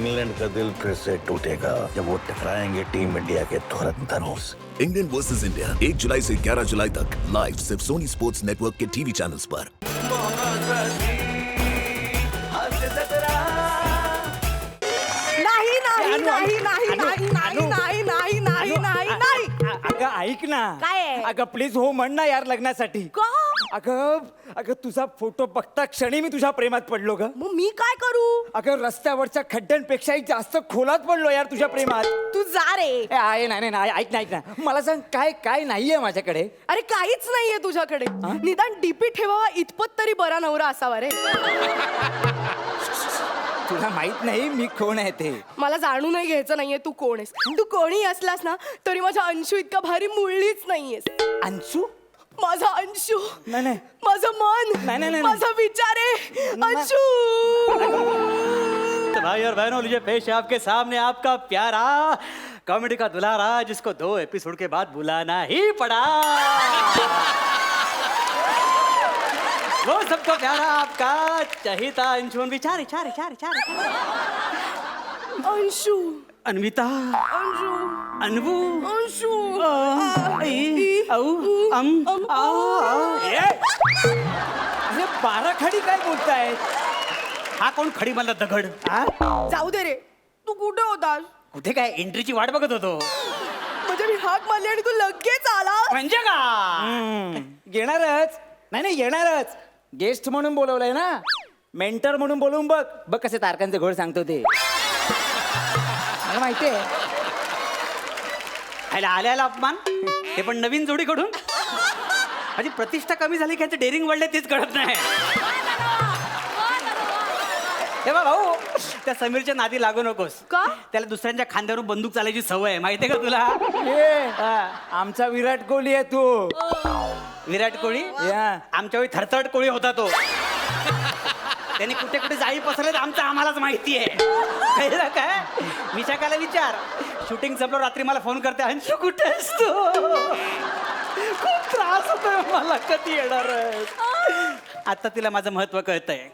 England का दिल फिर से टूटेगा जब वो टकराएंगे टीम इंडिया के धुरंधरों से। इंडियन वर्सेस इंडिया 1 जुलाई से 11 जुलाई तक लाइव सिर्फ सोनी स्पोर्ट्स नेटवर्क के टीवी चैनल्स पर। नाही नाही नाही नाही नाही नाही नाही नाही नाही नाही नाही अगं ऐक ना. काय आहे? अगं प्लीज हो म्हण ना यार लग्नासाठी. का? अगं अगं तुझा फोटो बघता क्षणी मी तुझ्या प्रेमात पडलो ग. मग मी काय करू? अगं रस्त्यावरच्या खड्ड्यांपेक्षाही जास्त खोलात पडलो यार तुझ्या प्रेमात. तू जा रे. आहे नाही नाही नाही, ऐक ना ऐक ना मला सांग काय काय नाहीये माझ्याकडे. अरे काहीच नाहीये तुझ्याकडे. निदान डीपी ठेवावा इतपत तरी बरा नवरा असावा रे. तुला माहित नाही मी कोण आहे ते. मला जाणून नाही घ्यायचं नाहीये तू कोण आहेस. तू कोणी असलास ना तरी माझा अंशू इतका भारी मुळलीच नाहीयेस. अंशू? माझा अंशू. नाही नाही माझं मन. नाही, नाही, नाही. माझा विचार आहे अंशू. तो भाई और बहनों, लीजिए पेश है आपके सामने आपका प्यारा कॉमेडी का दुलारा, जिसको 2 एपिसोड के बाद बुलाना ही पड़ा। वो सबका प्यारा आपका चहिता अंशुमन। विचार चार चार चार अंशू. अन्विता, अंशू. अनवू, अंशू. अरे बाराखडी काय बोलताय. हा कोण खडी मला दगड? हा? जाऊ दे रे. तू कुठे होतास? कुठे काय एंट्रीची वाट बघत होतो. म्हणजे मी हाक मारली आणि तू लगेच आला. म्हणजे का? येणारच. नाही नाही येणारच. गेस्ट म्हणून बोलवलंय ना. मेंटर म्हणून बोलवून बघ. बघ कसे तारकांचे घोड सांगतो ते. मला माहितीये. आल्या आल्याला अपमान, ते पण नवीन जोडीकडून. माझी प्रतिष्ठा कमी झाली की डेअरिंग वाढले तेच कळत नाही. हे बघ भाऊ, त्या समीरच्या नादी लागू नकोस. का? त्याला दुसऱ्यांच्या खांद्यावरून बंदूक चालायची सवय आहे, माहितीये का तुला? आमचा विराट कोहली आहे तू. विराट कोहली या. आमच्या वेळी थरथरट कोळी होता तो. त्याने कुठे कुठे जाळी पसरले आमचं आम्हालाच माहिती आहे. कळलं काय? विशाखाला विचार. शूटिंग संपलं रात्री मला फोन करते, अंशू कुठे असतो? खूप त्रास होतोय मला, कधी येणार? आता तिला माझं महत्व कळतंय.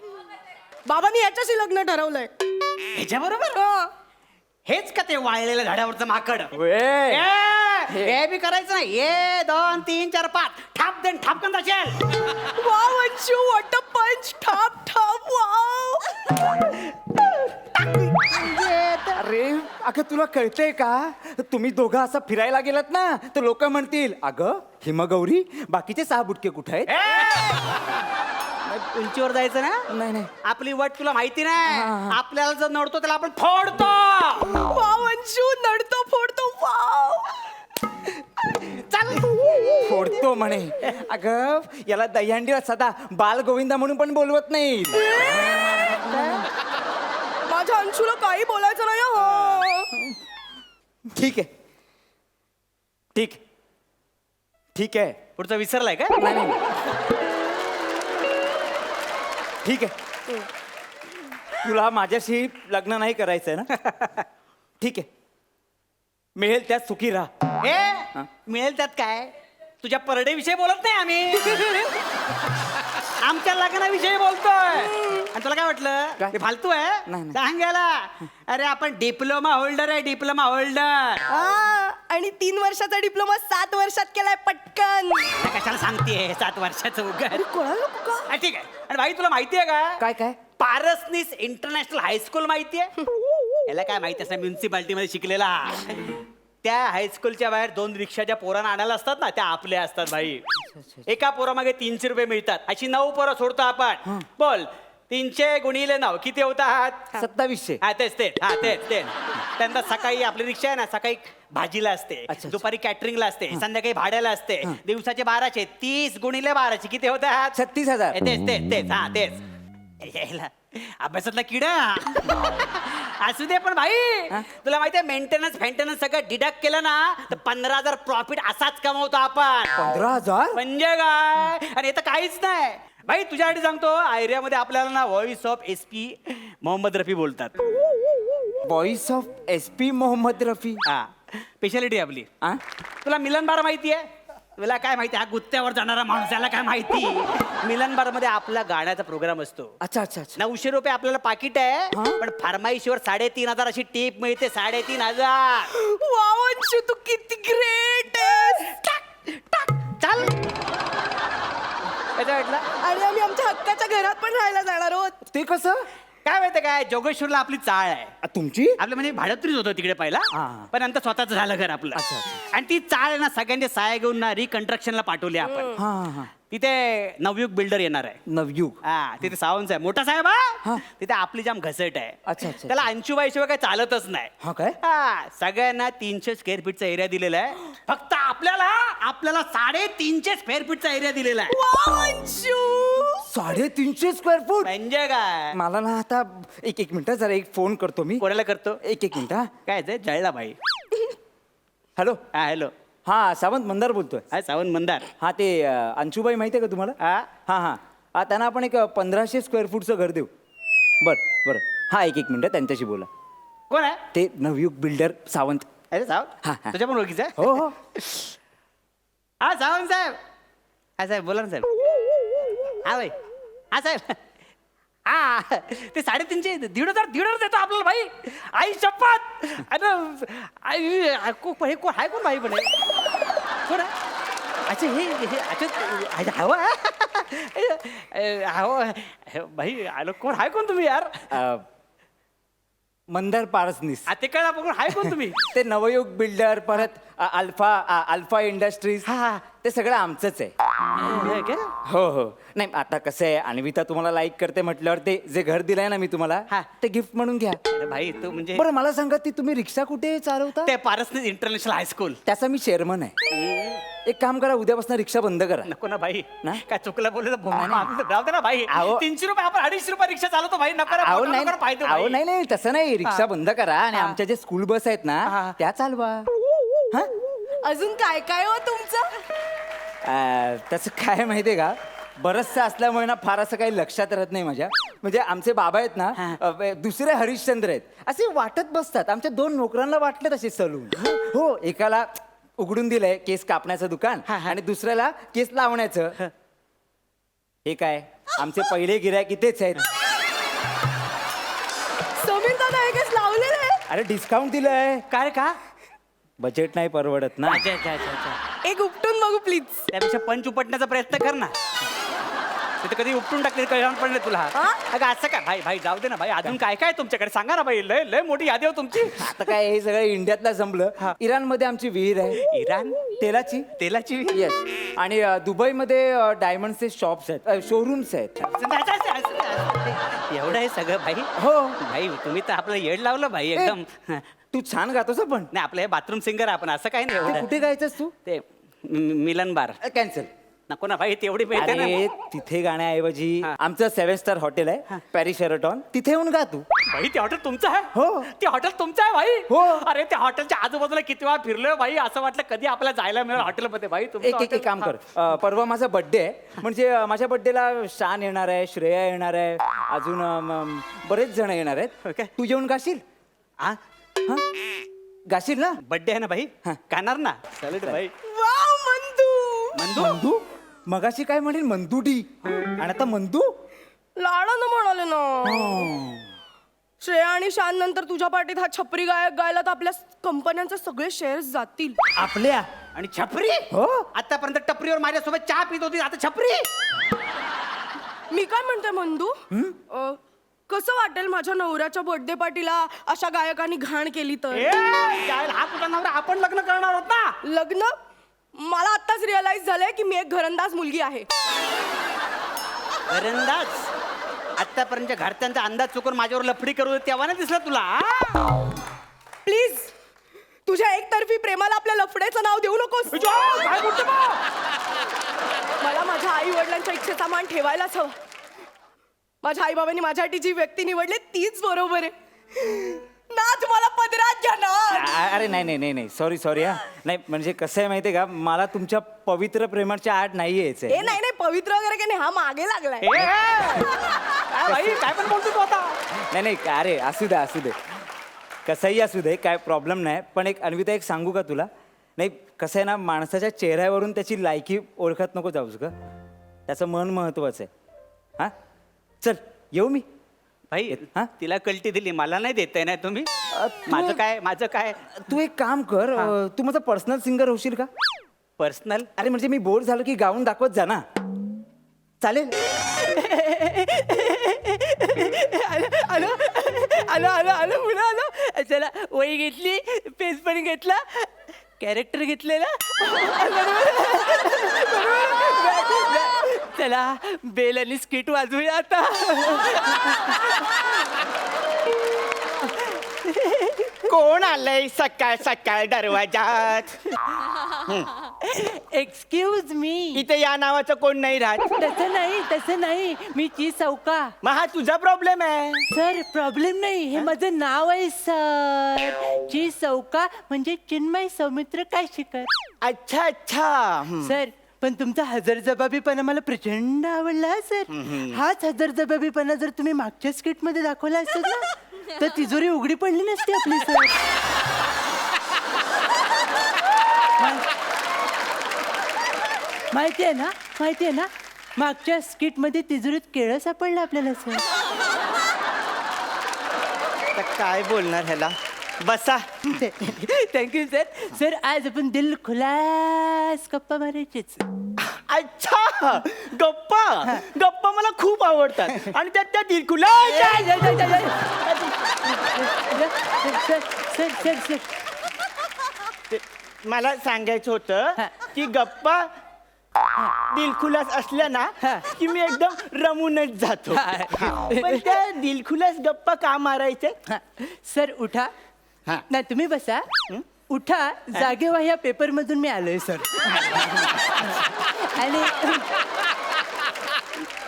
बाबांनी याच्याशी लग्न ठरवलंय. ह्याच्या बरोबर? हेच का ते वाळलेल्या झाडावरचं माकड? वे. हे बी करायचं नाही. 1 2 3 4 5 ठाप देन ठापकन जाशील. वाव अंशू, व्हॉट अ पंच. ठाप ठाप. वाव. अरे अगं तुला कळतंय का? तुम्ही दोघं असं फिरायला गेलात ना तर लोक म्हणतील, अगं हिमगौरी बाकीचे 6 बुटके कुठे आहेत? उंचीवर जायचं ना. नाही नाही आपली वट तुला माहिती नाही. आपल्याला जर नडतो त्याला आपण फोडतो. वाव अंशू, नडतो फोडतो. वाव. फोडतो म्हणे. अगं याला दहीहंडीला सदा बाल गोविंदा म्हणून पण बोलवत नाही. माझ्या अंशूला काही बोलायचं नाही हो. ठीक आहे. ठीक ठीक आहे. पुढचा विसरलाय का? नाही नाही ठीक आहे. तुला माझ्याशी लग्न नाही करायचंय ना? ठीक आहे. मिळेल त्यात सुखी राहा. हे मिळेल त्यात काय? तुझ्या परडे विषयी बोलत नाही आम्ही. आमच्या लग्नाविषयी बोलतोय. आणि तुला काय वाटलं? काय? ते फालतू आहे? नाही. सांगायला अरे आपण डिप्लोमा होल्डर आहे. Diploma holder. आणि 3 वर्षाचा डिप्लोमा 7 वर्षात केलाय पटकन. कशाला सांगतेय 7 वर्षाचं उगाच? कोणाला नको का? ठीक आहे. आणि भाई तुला माहितीये का? काय काय? पारसनीस इंटरनॅशनल हायस्कूल माहितीये? याला काय माहिती असं म्युन्सिपाल्टी मध्ये शिकलेला. त्या हायस्कूलच्या बाहेर 2 रिक्षा ज्या पोरांना आणायला असतात ना त्या आपल्या असतात भाई. एका पोरामागे 300 रुपये मिळतात. अशी 9 पोरं सोडतो आपण. बोल 300 गुणिले 9 किती होतात? 2700. हा तेच तेच. हा तेच तेच. त्यांना सकाळी आपली रिक्षा आहे ना, सकाळी भाजीला असते, अच्छा. दुपारी कॅटरिंगला असते, संध्याकाळी भाड्याला असते. दिवसाचे 1200. 30 गुणिले 1200 किती होतात? 36,000. तेच तेच तेच. हा तेच. यायला अभ्यासातला किडा असू दे. पण भाई तुला माहितीये मेंटेनन्स सगळं डिडक्ट केलं ना तर 15,000 प्रॉफिट असाच कमवतो आपण. 15,000? म्हणजे काय? आणि इथं काहीच नाही भाई. तुझ्यासाठी सांगतो, एरियामध्ये आपल्याला ना voice of SP Mohammed Rafi बोलतात. Voice of SP Mohammed Rafi. हा स्पेशालिटी आपली. आ? तुला मिलन बार माहितीये? तुला काय माहिती हा गुत्त्यावर जाणारा माणूस याला काय माहिती मिलन बार मध्ये आपला गाण्याचा प्रोग्राम असतो अच्छा अच्छा अच्छा 900 आपल्याला पाकिट आहे पण फरमाईशीवर 3,500 अशी टीप मिळते 3,500 वाव अंशू तू किती ग्रेट चाल काय वाटलं आणि आम्ही आमच्या हक्काच्या घरात पण राहायला जाणार आहोत. ते कसं काय माहितीये काय जोगेश्वरला आपली चाळ आहे तुमची आपलं म्हणजे भाडत्रीच होतं तिकडे पहिला हा. पण नंतर स्वतःच झालं घर आपलं अच्छा, अच्छा. आणि ती चाळ आहे ना सगळ्यांच्या साया घेऊन ना रिकन्स्ट्रक्शनला पाठवली आपण हा हा तिथे नवयुग बिल्डर येणार आहे नवयुग हा तिथे सावंत साहेब मोठा साहेब हा. हा तिथे आपली जाम घसट आहे अच्छा, अच्छा. त्याला 80 शिवाय काही चालतच नाही हा काय हा सगळ्यांना 300 स्क्वेअर फीटचा एरिया दिलेला आहे फक्त आपल्याला 350 स्क्वेअर फीटचा एरिया दिलेला आहे वाव अंशू 350 स्क्वेअर फूट म्हणजे काय मला ना आता एक मिनिट जरा एक फोन करतो मी कोणाला करतो एक मिनिट हा काय ते जळला भाई हॅलो हा हॅलो हा सावंत मंदार बोलतोय हा सावंत मंदार हा ते अंशुबाई माहिती आहे का तुम्हाला हा हा हा हा त्यांना आपण एक 1500 स्क्वेअर फूटचं घर देऊ बरं हा एक मिनिट त्यांच्याशी बोला कोण आहे ते नवयुग बिल्डर सावंत अरे हा, सावंत हा. तुझ्या पण ओळखीचा आहे? हो हो हा सावंत साहेब हा साहेब बोला ना साहेब हा भाई हा साहेब हा ते 350 1,500 देतो आपल्याला भाई आई शपथ अरे आई कोण आहे कोण भाई पण आहे? कोण आहे अच्छा हे अच्छा हवं हवं भाई आलो कोण आहे कोण तुम्ही यार मंदार पारसनीस ते कळलं आपण आहे कोण तुम्ही ते नवयुग बिल्डर परत अल्फा इंडस्ट्रीज हा. ते सगळं आमचंच आहे हे काय? हो हो नाही आता कसं आहे अन्विता तुम्हाला लाईक करते म्हटल्यावर ते जे घर दिलंय ना मी तुम्हाला हा. ते गिफ्ट म्हणून घ्या अरे भाई तू म्हणजे बरं मला सांगा ती तुम्ही रिक्षा कुठे चालवता ते पारसनीस इंटरनॅशनल हायस्कूल त्याचा मी चेअरमन आहे एक काम करा उद्यापासून रिक्षा बंद करा नको ना भाई नाही? काय चुकलं बोलले तर राहू दे ना भाई अहो. 300 रुपये आपण 250 रिक्षा चालवतो भाई नको ना, अहो नको नाही ना, पाहिजे भाई. अहो नाही तसं नाही रिक्षा बंद करा आणि आमच्या जे स्कूल बस आहेत ना हा. त्या चालवा हा अजून काय काय हो तुमचं तसं काय माहितीये का बरचसं असल्यामुळे ना फार असं काही लक्षात राहत नाही माझ्या म्हणजे आमचे बाबा आहेत ना दुसरे हरिश्चंद्र आहेत असे वाटत बसतात आमच्या 2 नोकरांना वाटले तसे सलून हो एकाला उघडून दिलंय केस कापण्याचं दुकान आणि दुसऱ्याला केस लावण्याचं हे काय आमचे पहिले गिऱ्हाईक इथेच आहेत समीर दादा हे केस लावलेलं आहे. अरे डिस्काउंट दिलंय काय का बजेट नाही परवडत ना अच्छा अच्छा अच्छा अच्छा एक उपटून बघू प्लीज. त्यापेक्षा पंच उपटण्याचा प्रयत्न कर ना तिथे कधी उपटून टाकले कळण पडले तुला हा? अगं असं काय भाई जाऊ दे ना भाई अजून काय काय तुमच्याकडे सांगा ना भाई लय लय मोठी यादी हो तुमची आता काय हे सगळं इंडियातला जमलं इराणमध्ये आमची विहीर आहे इराण तेलाची तेलाची येस आणि दुबईमध्ये डायमंडचे शॉप्स आहेत शोरूम्स आहेत एवढं आहे सगळं भाई हो भाई तुम्ही तर आपलं येड लावलं भाई एकदम तू छान गातोस पण नाही आपलं हे बाथरूम सिंगर आपण असं काही नाही ते एवढं कुठे गायचंस तू ते मिलन बार कॅन्सल नको ना भाई तेवढी मिळते ना अरे तिथे गाण्याऐवजी हा. आमचं 7 स्टार हॉटेल आहे पॅरिस शेरटॉन तिथे येऊन गा तू भाई ते हॉटेल तुमचं आहे हो. ते हॉटेल तुमचं आहे भाई हो. अरे त्या हॉटेलच्या आजूबाजूला किती वेळा फिरलोय भाई असं वाटलं कधी आपल्याला जायला मिळेल हॉटेलमध्ये भाई तुमचं एक हॉटेल- काम कर परवा माझा बर्थडे आहे म्हणजे माझ्या बर्थडेला शान येणार आहे श्रेया येणार आहे अजून बरेच जण येणार आहेत Okay. तू येऊन गाशील हा हा? गाशील ना बर्थडे आहे ना भाई हा. गाणार ना चालेल भाई वाव मंदू मंदू मंदू मगाशी काय म्हणेल मंदुडी आणि आता मंदू लाडानं म्हणाले ना श्रेया आणि शान नंतर तुझ्या पार्टीत हा छपरी गायक गायला तर आपल्या कंपन्यांचे सगळे शेअर्स जातील. आपल्या आणि छपरी हो. आतापर्यंत टपरीवर माझ्यासोबत चहा पित होती आता छपरी मी काय म्हणते मंदू कसं वाटेल माझ्या नवऱ्याच्या बर्थडे पार्टीला अशा गायकांनी घाण केली तर ए, जायला हा कुठला नवरा आपण लग्न करणार आहोत ना लग्न मला आत्ताच रिअलाइज झालंय की मी एक घरंदाज मुलगी आहे. घरंदाज आतापर्यंत घरच्यांचा अंदाज चुकून माझ्यावर लफडी करू तेव्हा नाही दिसला तुला प्लीज तुझ्या एकतर्फी प्रेमाला आपल्या लफड्याचं नाव देऊ नकोस. काय बोलतो बा? मला माझ्या आई वडिलांच्या इच्छेचा मान ठेवायलाच हवा. माझ्या आई बाबांनी माझ्यासाठी जी व्यक्ती निवडली तीच बरोबर आहे ना. तुम्हाला पदरात घ्या ना. अरे नाही सॉरी हा नाही म्हणजे कसं आहे माहितीये का मला तुमच्या पवित्र प्रेमाच्या आड नाही यायचंय हे नाही पवित्र वगैरे काही नाही हा मागे लागलाय. ए, काय भाई काय पण बोलतो तू आता नाही अरे असू दे कसंही असू दे काय प्रॉब्लेम नाही पण एक अन्विता एक सांगू का तुला नाही कसं आहे ना, माणसाच्या चेहऱ्यावरून त्याची लायकी ओळखत नको जाऊस ग. त्याचं मन महत्वाचं आहे. हा चल येऊ मी. भाई हा? तिला कल्टी दिली, मला नाही देताय ना तुम्ही. तू- माझं काय तू एक काम कर, तू माझा पर्सनल सिंगर होशील का? पर्सनल? अरे म्हणजे मी बोर झालो की गाऊन दाखवत जा ना. चालेल? आलो आलो आलो आलो मुलं आलो. चला वही घेतली, पेज पण घेतला, कॅरेक्टर घेतलेला. चला बेल आणि स्किट वाजवूया आता. कोण आलंय सकाळ सकाळ दरवाजात? Excuse me. इथे या नावाचं कोण नाही राहत. तसं नाही मी ची चौका. मग हा तुझा प्रॉब्लेम आहे. सर प्रॉब्लेम नाही, हे माझं नाव आहे सर. ची चौका म्हणजे चिन्मय सौमित्र काशीकर. अच्छा अच्छा. सर पण तुमचा हजरजबाबीपणा मला प्रचंड आवडला हा, सर. हाच हजरजबाबीपणा जर तुम्ही मागच्या स्किट मध्ये दाखवला असत ना, तर तिजोरी उघडी पडली नसती आपली सर. माहिती आहे ना मागच्या स्किट मध्ये तिजोरीत केळं सापडलं आपल्याला सर. आता काय बोलणार ह्याला. बसा. Thank you sir. सर आज आपण दिल खुलास गप्पा मारायचीच. अच्छा गप्पा मला खूप आवडतात आणि त्यात त्या दिलखुला. सर सर सर मला सांगायचं होतं की गप्पा दिलखुलास असल्या ना की मी एकदम रमूनच जातो. पण त्या दिलखुलास गप्पा का मारायचे? सर उठा. नाही तुम्ही बसा. उठा जागे व्हा, या पेपर मधून मी आलोय सर. आणि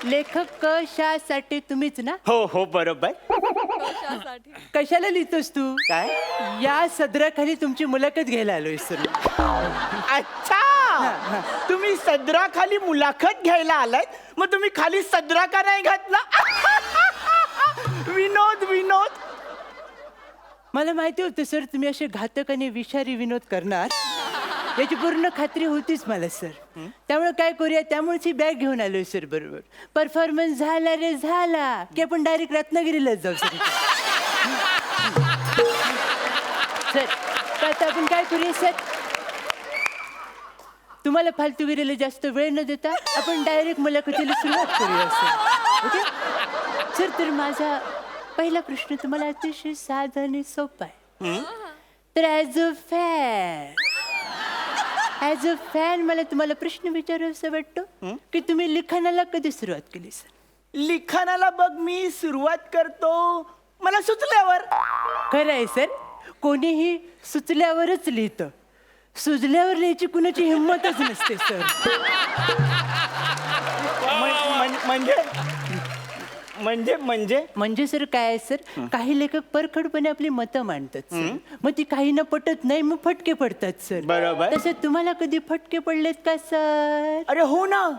लेखक कशासाठी तुम्हीच ना? हो बरोबर. कशाला लिहितोस तू? काय? या सदराखाली तुमची मुलाखत घ्यायला आलोय सर. अच्छा तुम्ही सदराखाली मुलाखत घ्यायला आलाय, मग तुम्ही खाली सदरा का नाही घातला? विनोद. मला माहिती होतं सर तुम्ही असे घातक आणि विषारी विनोद करणार, याची पूर्ण खात्री होतीच मला सर. त्यामुळे काय करूया, त्यामुळेच ही बॅग घेऊन आलोय सर. बरोबर परफॉर्मन्स झाला रे झाला की आपण डायरेक्ट रत्नागिरीलाच जाऊ सर. तर आता आपण काय करूया सर, तुम्हाला फालतूगिरीला जास्त वेळ न देता आपण डायरेक्ट मुलाखतीला सुरुवात करूया सर. Okay sir. तर माझा पहिला प्रश्न तुम्हाला अतिशय साधा आणि सोपा आहे. तर ॲज अ फॅन मला तुम्हाला प्रश्न विचारायचा वाटतो की तुम्ही लिखाणाला कधी सुरुवात केली सर? लिखाणाला बघ मी सुरुवात करतो मला सुचल्यावर. खरं आहे सर. कोणीही सुचल्यावरच लिहितं, सुजल्यावर लिहायची कुणाची हिंमतच नसते सर. म्हणजे सर काय आहे सर, काही लेखक परखडपणे आपली मतं मांडतात सर. मग ती काहींना पटत नाही, मग फटके पडतात सर. बरोबर. तसं तुम्हाला कधी फटके पडलेत का सर? अरे हो ना,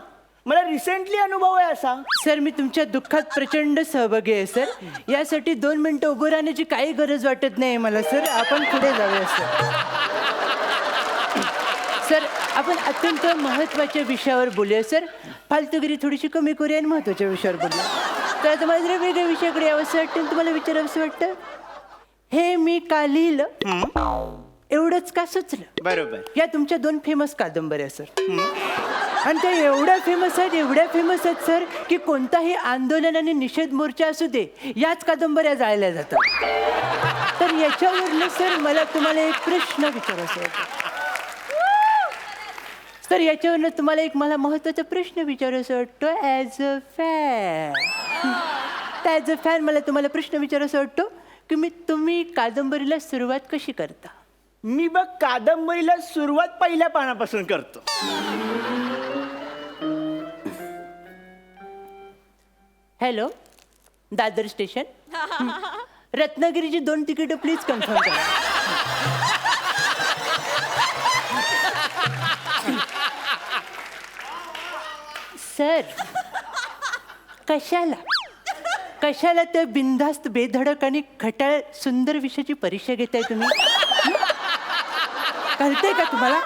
मला रिसेंटली अनुभव आहे असा. सर मी तुमच्या दुःखात प्रचंड सहभागी आहे सर. यासाठी 2 मिनिटं उभं राहण्याची काही गरज वाटत नाही मला सर. आपण पुढे जाऊया सर. सर आपण अत्यंत महत्त्वाच्या विषयावर बोलूया सर. फालतूगिरी थोडीशी कमी करूया आणि महत्त्वाच्या विषयावर बोलूया. तर आता मला जरा वेगळ्या विषयाकडे यावंसं वाटतं, तुम्हाला विचारावंसं वाटतं. हे मी का लिहिलं एवढंच का सुचलं? बरोबर. या तुमच्या 2 फेमस कादंबऱ्या सर. आणि त्या एवढ्या फेमस आहेत सर की कोणताही आंदोलन आणि निषेध मोर्चा असू दे, याच कादंबऱ्या जाळल्या जातात. तर याच्यावरनं सर मला तुम्हाला एक प्रश्न विचारायचा होता. तर याच्यावरनं तुम्हाला एक मला महत्त्वाचा प्रश्न विचारायचा वाटतो ॲज अ फॅन मला तुम्हाला प्रश्न विचारायचा वाटतो की तुम्ही कादंबरीला सुरुवात कशी करता? मी बघ कादंबरीला सुरुवात पहिल्या पानापासून करतो. हॅलो दादर स्टेशन, रत्नागिरीची 2 तिकीटं प्लीज कन्फर्म करा. सर कशाला त्या बिनधास्त बेधडक आणि खटाळ सुंदर विषयाची परीक्षा घेताय तुम्ही? कळतंय का तुम्हाला?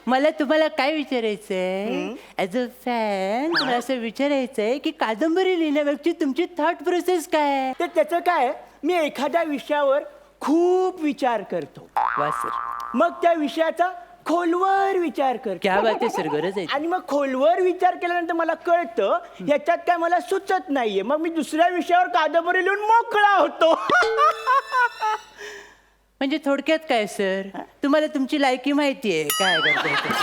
मला तुम्हाला काय विचारायचंय ऍज अ फॅन तुम्हाला असं विचारायचंय की कादंबरी लिहिण्यामागची तुमची थॉट प्रोसेस काय आहे? तर त्याचं काय, मी एखाद्या विषयावर खूप विचार करतो, वा सर, मग त्या विषयाचा खोलवर विचार करतो. क्या बात आहे सर, गरज आहे. आणि मग खोलवर विचार केल्यानंतर मला कळतं ह्याच्यात काय मला सुचत नाहीये, मग मी दुसऱ्या विषयावर कादंबरी लिहून मोकळा होतो. म्हणजे थोडक्यात काय सर, तुम्हाला तुमची लायकी माहिती आहे काय करताय ते.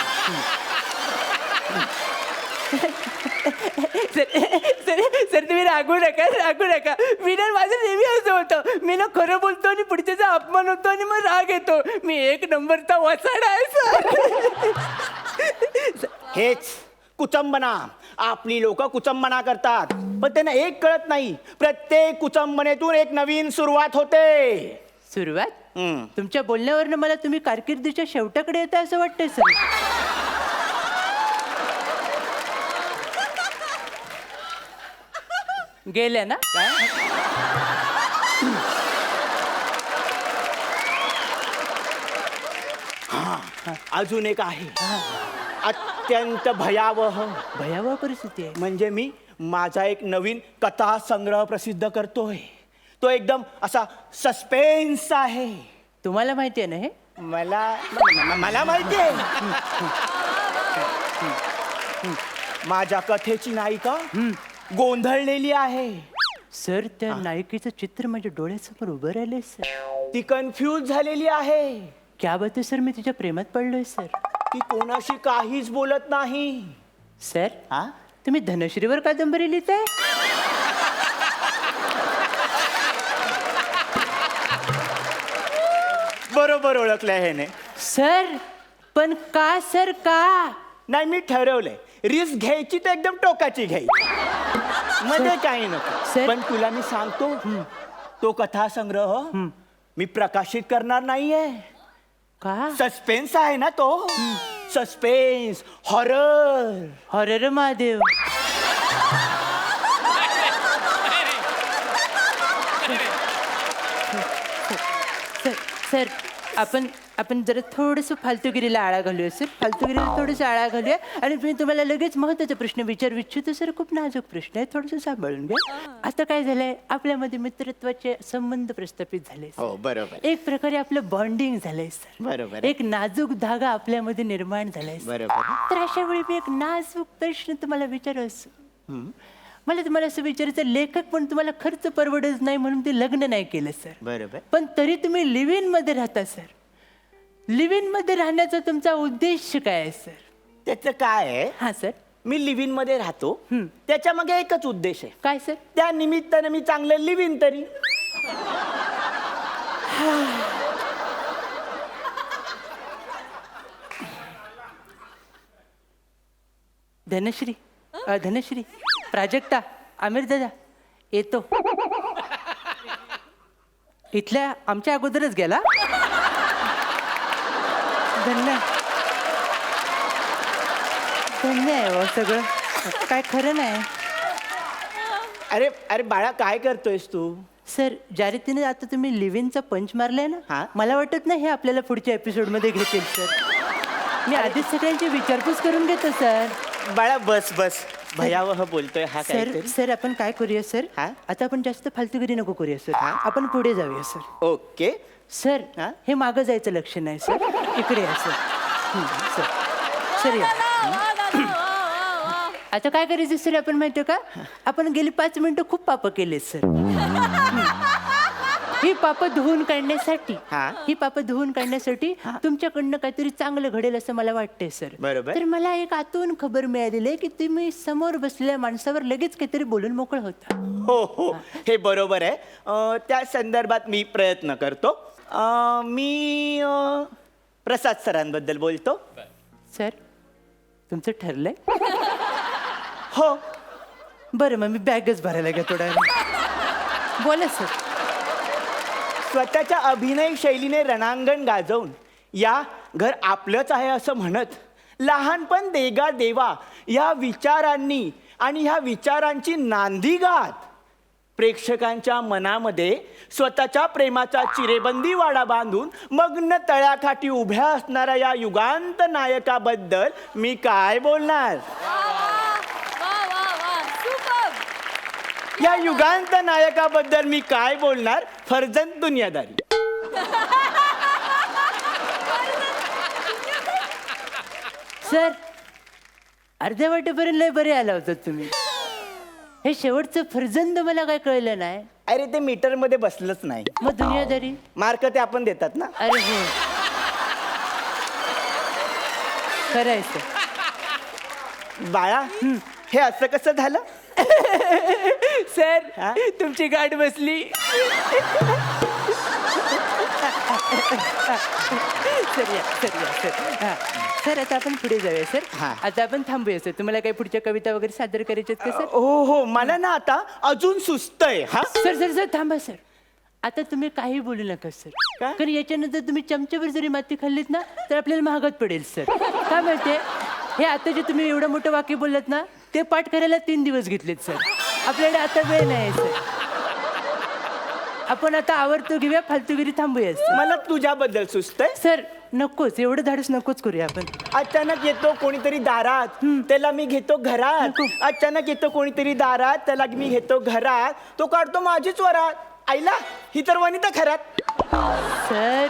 सर सर तुम्ही रागू नका. मी ना माझं नेहमी असं होतं, मी ना खरं बोलतो आणि पुढच्याचा अपमान होतो आणि मग राग येतो. मी एक नंबरचा वसाडा आहे सर. हेच कुचंबना, आपली लोक कुचंबना करतात, पण त्यांना एक कळत नाही, प्रत्येक कुचंबनेतून एक नवीन सुरुवात होते. सुरुवात तुमच्या बोलण्यावरनं मला तुम्ही कारकिर्दीच्या शेवटाकडे येता असं वाटतंय सर. गेल्या ना काय? अजून एक आहे, अत्यंत भयावह परिस्थिती आहे. म्हणजे मी माझा एक नवीन कथा संग्रह प्रसिद्ध करतोय. तो एकदम असा सस्पेन्स आहे. तुम्हाला माहिती आहे ना हे? मला माहिती आहे. माझ्या कथेची नायिका गोंधळलेली आहे. सर त्या नायिकेचं चित्र माझ्या डोळ्यासमोर उभं राहिलंय सर. ती कन्फ्यूज झालेली आहे. क्या बात आहे सर, मी तिच्या प्रेमात पडलोय सर. ती कोणाशी काहीच बोलत नाही. सर तुम्ही धनश्रीवर कादंबरी लिहिताय? बरोबर ओळखलंय ह्याने. सर पण का सर का? नाही, मी ठरवलंय रिस्क घ्यायची तर एकदम टोकाची घ्यायची, मध्ये काही नको. सर. पण तुला मी सांगतो, तो कथा संग्रह मी प्रकाशित करणार नाहीये. का? सस्पेन्स आहे ना तो. Suspense, horror. Horror Mahadev. Sir आपण जरा थोडंसं फालतूगिरीला आळा घालूया सर. फालतूगिरीला थोडंसं आळा घालूया. आणि मी तुम्हाला लगेच महत्त्वाचा प्रश्न विचारू इच्छितो सर. खूप नाजूक प्रश्न आहे, थोडंसं सांभाळून घ्या. आता काय झालंय, आपल्यामध्ये मित्रत्वाचे संबंध प्रस्थापित झाले. हो, बरोबर. एक प्रकारे आपलं बॉन्डिंग झालंय सर. बरोबर. एक नाजूक धागा आपल्यामध्ये निर्माण झालाय सर. बरोबर. तर अशा वेळी मी एक नाजूक प्रश्न तुम्हाला विचारायचं. मला तुम्हाला असं विचारायचं, लेखक पण तुम्हाला खर्च परवडत नाही म्हणून ते लग्न नाही केलं सर. बरोबर. पण तरी तुम्ही लिव्ह इन मध्ये राहता सर. लिव्ह इन मध्ये राहण्याचा तुमचा उद्देश काय आहे सर? त्याचं काय आहे, हा सर. मी लिव्ह इन मध्ये राहतो, त्याच्या मागे एकच उद्देश आहे. काय सर? त्या निमित्तानं मी चांगलं लिव्ह इन तरी. धनश्री, प्राजक्ता, आमिर दादा येतो. इथल्या आमच्या अगोदरच गेला. धन्य आहे हो सगळं, काय खरं नाही. अरे अरे बाळा, काय करतोयस तू? सर ज्या रीतीने आता तुम्ही लिव्हिनचा पंच मारलाय ना, हा? मला वाटत नाही हे आपल्याला पुढच्या एपिसोड मध्ये घेतील सर. मी आधीच सगळ्यांची विचारपूस करून घेतो सर. बाळा बस बस, भयावह बोलतोय हा सर काहीतरी. सर आपण काय करूया सर, हा? आता आपण जास्त फालतूगिरी नको करूया सर. आपण पुढे जाऊया सर. ओके. सर हा? हे मागं जायचं लक्षण आहे सर. इकडे या सर. सर सर या. आता काय करायचं सर आपण माहितीये का, आपण गेली 5 मिनिटं खूप पाप केले सर. ही पाप धुवून काढण्यासाठी तुमच्याकडनं काहीतरी चांगलं घडेल असं मला वाटतंय सर. बरोबर. तर मला एक आतून खबर मिळालेली आहे की तुम्ही समोर बसलेल्या माणसावर लगेच काहीतरी बोलून मोकळ होता. हो, हे बरोबर आहे. त्या संदर्भात मी प्रयत्न करतो. मी प्रसाद सरांबद्दल बोलतो. सर तुमचं ठरलंय? हो. बरं मग मी बॅगच भरायला घ्या थोडा वेळ. बोला सर. स्वतःच्या अभिनय शैलीने रणांगण गाजवून या घर आपलंच आहे असं म्हणत, लहानपण देगा देवा या विचारांनी आणि ह्या विचारांची नांदी गात प्रेक्षकांच्या मनामध्ये स्वतःच्या प्रेमाचा चिरेबंदी वाडा बांधून मग्न तळ्याकाठी उभ्या असणाऱ्या या युगांत नायकाबद्दल मी काय बोलणार. या युगांत नायकाबद्दल मी काय बोलणार. फर्जंद दुनियादारी. सर अर्ध्या वाटेपर्यंत लय बरे आला होता तुम्ही. हे शेवटचं फर्जंद मला काय कळलं नाही. अरे ते मीटर मध्ये बसलंच नाही. मग दुनियादारी. मार्क ते आपण देतात ना. अरे हो खरं आहे सर. बाळा हे असं कसं झालं. सर हा? तुमची गाठ बसली. सर या सर या सर. हा सर आता आपण पुढे जाऊया सर. हा. आता आपण थांबूया सर. तुम्हाला काही पुढच्या कविता वगैरे सादर करायच्यात का सर. हो हो मला ना आता अजून सुस्त आहे. हा सर सर सर थांबा सर. आता तुम्ही काही बोलू नका सर. का? कारण याच्यानंतर तुम्ही चमच्यावर जरी माती खाल्लीत ना तर आपल्याला महागात पडेल सर. काय माहितीये हे आता जे तुम्ही एवढं मोठं वाक्य बोललात ना ते पाठ करायला 3 दिवस घेतलेत सर. आपल्याकडे आता वेळ नाही सर. आपण आता आवडतो घेऊया फालतूगिरी थांबूया सर. मला तुझ्याबद्दल सुस्त आहे. सर नकोच एवढं धाडस नकोच करूया आपण. अचानक येतो कोणीतरी दारात त्याला मी घेतो घरात. नको. अचानक येतो कोणीतरी दारात त्याला मी घेतो घरात. तो काढतो माझीच वरात. आईला ही तर वनिता खरात. सर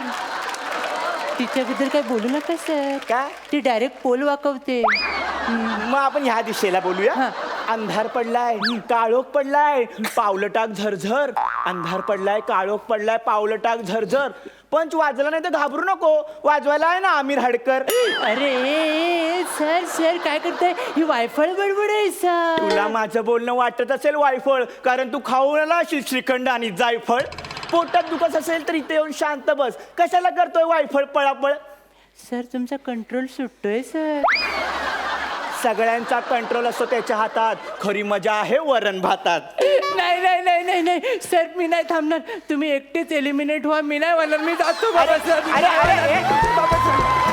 तिच्याबद्दल काय बोलू नका सर. का? ती डायरेक्ट पोल वाकवते. मग आपण ह्या दिशेला बोलूया. हा. अंधार पडलाय काळोख पडलाय पावलं टाक झरझर. अंधार पडलाय काळोख पडलाय पावलं टाक झरझर. पंच वाजला नाही तर घाबरू नको. वाजवायला आहे ना आमिर हडकर. अरे सर सर काय करताय ही वायफळ बडबड आहे सर. तुला माझं बोलणं वाटत असेल वायफळ कारण तू खाऊन आला असेल श्रीखंड आणि जायफळ. पोटात दुखत असेल तर इथे येऊन शांत बस. कशाला करतोय वायफळ पळापळ. सर तुमचा कंट्रोल सुटतोय सर. सगळ्यांचा कंट्रोल असतो त्याच्या हातात. खरी मजा आहे वरण भातात. नाही नाही नाही नाही नाही सर मी नाही थांबणार. तुम्ही एकटेच एलिमिनेट व्हा. मी नाही होणार. मी जातो बाबा सर. अरे अरे, अरे, बाबा,